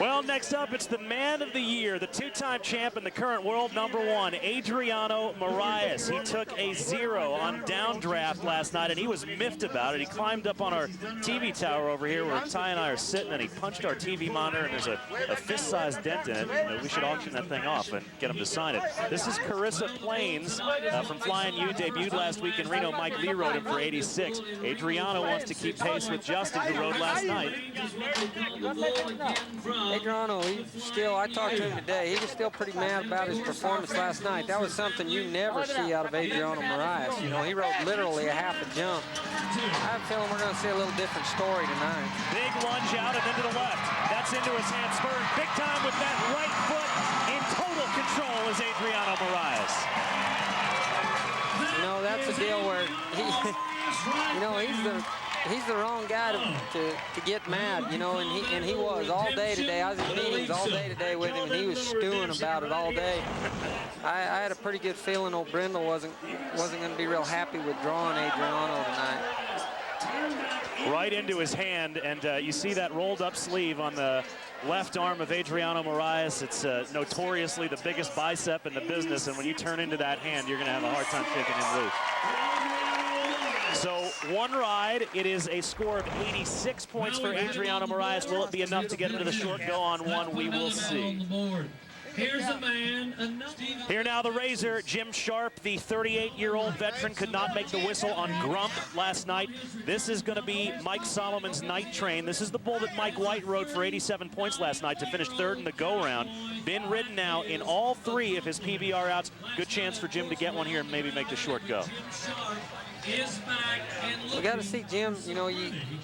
Well, next up, it's the man of the year, the two-time champ and the current world #1, Adriano Moraes. He took a 0 on downdraft last night, and he was miffed about it. He climbed up on our TV tower over here where Ty and I are sitting, and he punched our TV monitor, and there's a fist-sized dent in it. We should auction that thing off and get him to sign it. This is Carissa Plains from Flying U, debuted last week in Reno. Mike Lee rode him for 86. Adriano wants to keep pace with Justin, who rode last night. Adriano, I talked to him today. He was still pretty mad about his performance last night. That was something you never see out of Adriano Moraes. You know, he rode literally a half a jump. I have a feeling we're going to see a little different story tonight. Big lunge out and into the left. That's into his hand, spurring big time with that right foot. In total control is Adriano Moraes. You know, that's a deal where he's the wrong guy to get mad, you know, and he was all day today. I was in meetings all day today with him, and he was stewing about it all day. I had a pretty good feeling old Brindle wasn't going to be real happy with drawing Adriano tonight. Right into his hand, and you see that rolled up sleeve on the left arm of Adriano Moraes. It's notoriously the biggest bicep in the business, and when you turn into that hand, you're going to have a hard time shaking him loose. So one ride, it is a score of 86 points for Adriano Moraes. Will it be enough to get him to the short go on one? We will see. Here's a man. Here now the Razor, Jim Sharp, the 38-year-old veteran, could not make the whistle on Grump last night. This is going to be Mike Solomon's night train. This is the bull that Mike White rode for 87 points last night to finish third in the go-round. Been ridden now in all 3 of his PBR outs. Good chance for Jim to get one here and maybe make the short go. We got to see Jim. You know,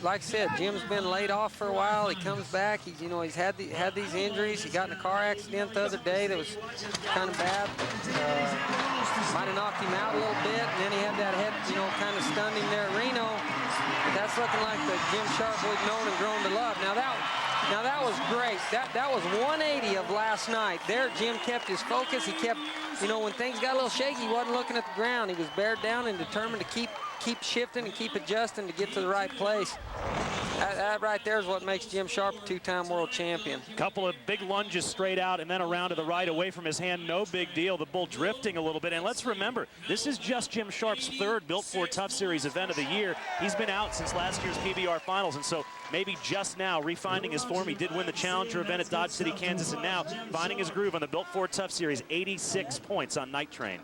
like I said, Jim's been laid off for a while. He comes back. He's had these injuries. He got in a car accident the other day that was kind of bad. Might have knocked him out a little bit, and then he had that head, kind of stunned him there at Reno. But that's looking like the Jim Sharp we've known and grown to love. Now that was great. That was 180 of last night. There, Jim kept his focus. He kept, when things got a little shaky, he wasn't looking at the ground. He was bared down and determined to keep shifting and keep adjusting to get to the right place. That right there is what makes Jim Sharp a 2-time world champion. Couple of big lunges straight out and then around to the right away from his hand. No big deal. The bull drifting a little bit. And let's remember, this is just Jim Sharp's 3rd Built Ford Tough Series event of the year. He's been out since last year's PBR finals, and so maybe just now refining his form. He did win the Challenger event at Dodge City, Kansas, and now finding his groove on the Built Ford Tough Series. 86 points on Night Train.